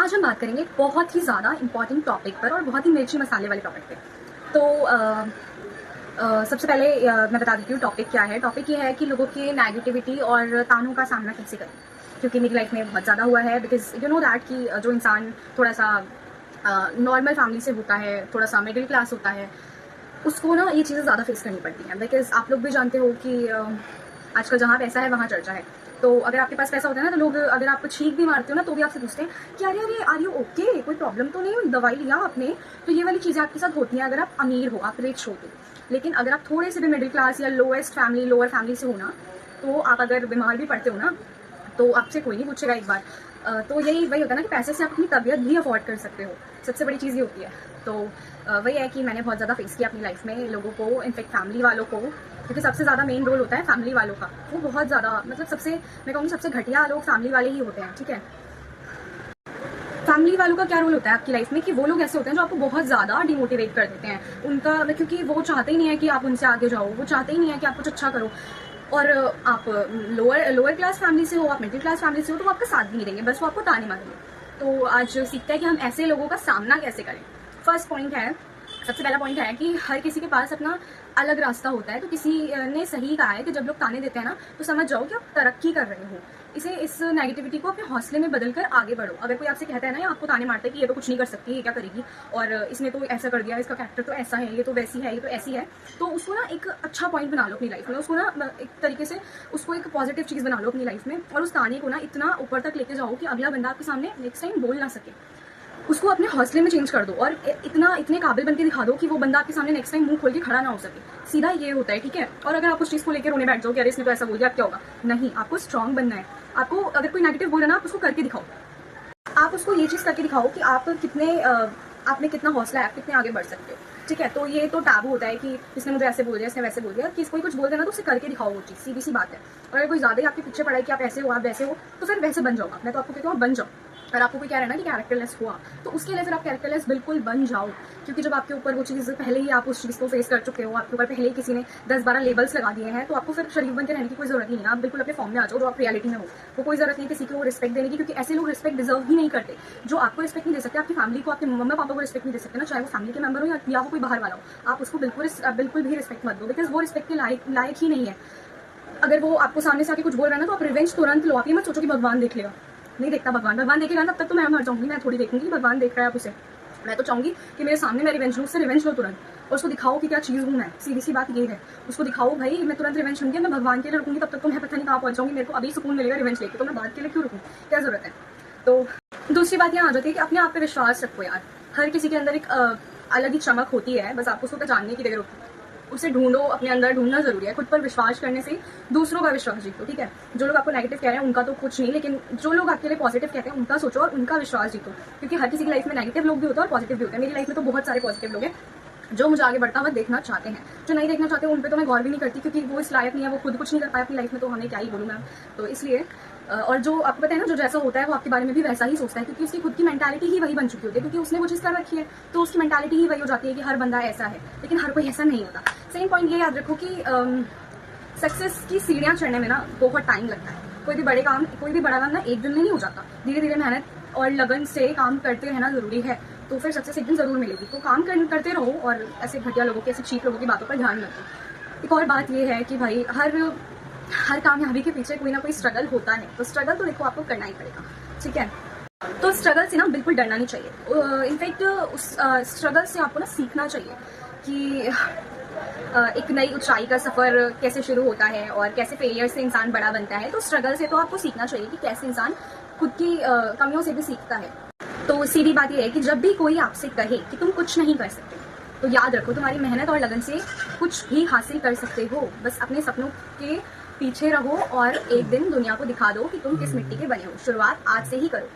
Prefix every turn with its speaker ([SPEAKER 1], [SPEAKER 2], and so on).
[SPEAKER 1] आज हम बात करेंगे एक बहुत ही ज़्यादा इंपॉर्टेंट टॉपिक पर और बहुत ही मिर्ची मसाले वाले टॉपिक पे। तो सबसे पहले मैं बता देती हूँ टॉपिक क्या है। टॉपिक ये है कि लोगों के नेगेटिविटी और तानों का सामना कैसे करें, क्योंकि मेरी लाइफ में बहुत ज़्यादा हुआ है। बिकॉज यू नो दैट कि जो इंसान थोड़ा सा नॉर्मल फैमिली से होता है, थोड़ा सा मिडिल क्लास होता है, उसको ना ये चीज़ें ज़्यादा फेस करनी पड़ती हैं। बिकॉज आप लोग भी जानते हो कि आजकल जहाँ पैसा है वहाँ चर्चा है। तो अगर आपके पास पैसा होता है ना, तो लोग अगर आप छींक भी मारते हो ना तो भी आपसे पूछते हैं कि अरे अरे आर यू ओके, कोई प्रॉब्लम तो नहीं हुई, दवाई लिया आपने। तो ये वाली चीज़ें आपके साथ होती हैं अगर आप अमीर हो, आप रिच हो तो। लेकिन अगर आप थोड़े से भी मिडिल क्लास या लोअर फैमिली से हो ना, तो आप अगर बीमार भी पड़ते हो ना, तो आपसे कोई नहीं पूछेगा एक बार। तो यही वही होता है ना कि पैसे से आप अपनी तबीयत भी अफोर्ड कर सकते हो। सबसे बड़ी चीज़ ये होती है। तो वही है कि मैंने बहुत ज़्यादा फेस किया अपनी लाइफ में लोगों को, इनफैक्ट फैमिली वालों को, क्योंकि सबसे ज़्यादा मेन रोल होता है फैमिली वालों का। वो बहुत ज़्यादा, मतलब सबसे, मैं कहूँगी सबसे घटिया लोग फैमिली वाले ही होते हैं। ठीक है, फैमिली वालों का क्या रोल होता है आपकी लाइफ में कि वो लोग ऐसे होते हैं जो आपको बहुत ज़्यादा डिमोटिवेट कर देते हैं। उनका, क्योंकि वो चाहते ही नहीं है कि आप उनसे आगे जाओ, वो चाहते ही नहीं है कि आप कुछ अच्छा करो। और आप लोअर क्लास फैमिली से हो, आप मिडिल क्लास फैमिली से हो, तो वो आपका साथ भी नहीं देंगे, बस वो आपको ताने मारेंगे। तो आज सीखते हैं कि हम ऐसे लोगों का सामना कैसे करें। फर्स्ट पॉइंट है, सबसे पहला पॉइंट है कि हर किसी के पास अपना अलग रास्ता होता है। तो किसी ने सही कहा है कि जब लोग ताने देते हैं ना, तो समझ जाओ कि आप तरक्की कर रहे हो। इस नेगेटिविटी को अपने हौसले में बदलकर आगे बढ़ो। अगर कोई आपसे कहता है ना, या आपको ताने मारता है कि ये तो कुछ नहीं कर सकती, ये क्या करेगी, और इसने तो ऐसा कर दिया, इसका कैरेक्टर तो ऐसा है, ये तो वैसी है, ये तो ऐसी है, तो उसको ना एक अच्छा पॉइंट बना लो अपनी लाइफ में। उसको ना एक तरीके से उसको एक पॉजिटिव चीज़ बना लो अपनी लाइफ में, और उस ताने को ना इतना ऊपर तक लेके जाओ कि अगला बंदा आपके सामने नेक्स्ट टाइम बोल ना सके। उसको अपने हौसले में चेंज कर दो और इतने काबिल बन के दिखा दो कि वो बंदा आपके सामने नेक्स्ट टाइम मुंह खोल के खड़ा ना हो सके। सीधा ये होता है, ठीक है। और अगर आप उस चीज़ को लेकर रोने बैठ जाओ कि अरे इसने तो ऐसा बोल दिया, क्या होगा, नहीं, आपको स्ट्रांग बनना है। आपको अगर कोई नेगेटिव बोल रहा है ना, आप उसको करके दिखाओ। आप उसको ये चीज़ करके दिखाओ कि आप आप में कितना हौसला है, आप कितने आगे बढ़ सकते हो। ठीक है, तो ये तो टैबू होता है कि इसने मुझे ऐसे बोल दिया, इसने वैसे बोल दिया। कि कोई कुछ बोल देना तो उसे करके दिखाओ वो चीज़, सीधी सी बात है। और अगर कोई ज़्यादा ही आपके पीछे पड़ा है कि आप ऐसे हो, आप वैसे हो, तो फिर वैसे बन जाओ। मैं तो आपको कहती हूँ बन जाओ। और आपको कोई कह रहा है ना कि कैरेक्टरलेस हुआ, तो उसके लिए फिर आप कैरेक्टरलेस बिल्कुल बन जाओ। क्योंकि जब आपके ऊपर वो चीज़ पहले ही, आप उस चीज़ को फेस कर चुके हो, आपके ऊपर पहले ही किसी ने 10-12 लेबल्स लगा दिए हैं, तो आपको फिर शरीफ बन के रहने की कोई जरूरत नहीं है। आप बिल्कुल अपने फॉर्म में आ जाओ, जो आप रियलिटी में हो। वो कोई जरूरत नहीं किसी को रिस्पेक्ट देने की, क्योंकि ऐसे लोग रिस्पेक्ट डिजर्व ही नहीं करते। जो आपको रिस्पेक्ट नहीं दे सकते, आपकी फैमिली को, आपके मम्मा पापा को रिस्पेक्ट नहीं दे सकते ना, चाहे वो फैमिली के मेंबर हो या वो कोई बाहर वाला हो, आप उसको बिल्कुल भी रिस्पेक्ट मत दो। बिकॉज वो रिस्पेक्ट के लायक ही नहीं है। अगर वो आपको सामने से आके कुछ बोल रहा है ना, तो आप रिवेंज तुरंत लो। आप ये मत सोचो कि भगवान देख लेगा, नहीं देखता भगवान देखेगा ना, तब तक तो मैं मर जाऊंगी। मैं थोड़ी देखूंगी भगवान देख रहा है आप उसे। मैं तो चाहूंगी कि मेरे सामने मैं रिवेंज लूँ, उससे रिवेंज लो तुरंत, और उसको दिखाओ कि क्या चीज़ हूँ मैं। सीधी सी बात ये है, उसको दिखाओ भाई मैं तुरंत रिवेंज लूंगी। मैं भगवान के लिए रुकूंगी तब तक तो मैं पता नहीं कहाँ पहुंच जाऊंगी। मेरे को अभी सुकून मिलेगा रिवेंज लेके, तो मैं बात के लिए क्यों रुकूँ, क्या जरूरत है। तो दूसरी बात यहाँ आ जाती है कि अपने आप पे विश्वास रखो यार। हर किसी के अंदर एक अलग ही चमक होती है, बस आपको उसको जानने की जगह होती है। उसे ढूंढो, अपने अंदर ढूंढना जरूरी है। खुद पर विश्वास करने से दूसरों का विश्वास जीतो। ठीक है, जो लोग आपको नेगेटिव कह रहे हैं उनका तो कुछ नहीं, लेकिन जो लोग आपके लिए पॉजिटिव कहते हैं उनका सोचो और उनका विश्वास जीतो। क्योंकि हर किसी की लाइफ में नेगेटिव लोग भी होते हैं और पॉजिटिव भी होते हैं। मेरी लाइफ में तो बहुत सारे पॉजिटिव लोग हैं जो मुझे आगे बढ़ता हुआ देखना चाहते हैं। जो नहीं देखना चाहते उन पे तो मैं गौर भी नहीं करती, क्योंकि वो इस लायक नहीं है, वो खुद कुछ नहीं कर पाया अपनी लाइफ में, तो हमें क्या ही बोलूँ मैं। तो इसलिए और जो आपको पता है ना, जो जैसा होता है वो आपके बारे में भी वैसा ही सोचता है, क्योंकि उसकी खुद की मेंटालिटी ही वही बन चुकी होती है, क्योंकि उसने वो चीज़ कर रखी है। तो उसकी मेंटालिटी ही वही हो जाती है कि हर बंदा ऐसा है, लेकिन हर कोई ऐसा नहीं होता। सेम पॉइंट ये याद रखो कि सक्सेस की सीढ़ियाँ चढ़ने में ना बहुत टाइम लगता है। कोई भी बड़ा काम ना एक दिन में नहीं हो जाता। धीरे धीरे मेहनत और लगन से काम करते रहना जरूरी है, तो फिर सक्सेस एक दिन जरूर मिलेगी। तो काम करते रहो और ऐसे घटिया लोगों की, ऐसे चीप लोगों की बातों पर ध्यान मत दो। एक और बात ये है कि भाई हर कामयाबी के पीछे कोई ना कोई स्ट्रगल होता है। तो स्ट्रगल तो देखो आपको करना ही पड़ेगा। ठीक है, तो स्ट्रगल से ना बिल्कुल डरना नहीं चाहिए। इनफैक्ट उस स्ट्रगल से आपको ना सीखना चाहिए कि एक नई ऊंचाई का सफर कैसे शुरू होता है और कैसे फेलियर से इंसान बड़ा बनता है। तो स्ट्रगल से तो आपको सीखना चाहिए कि कैसे इंसान खुद की कमियों से भी सीखता है। तो सीधी बात यह है कि जब भी कोई आपसे कहे कि तुम कुछ नहीं कर सकते, तो याद रखो तुम्हारी मेहनत और लगन से कुछ भी हासिल कर सकते हो। बस अपने सपनों के पीछे रहो और एक दिन दुनिया को दिखा दो कि तुम किस मिट्टी के बने हो। शुरुआत आज से ही करो।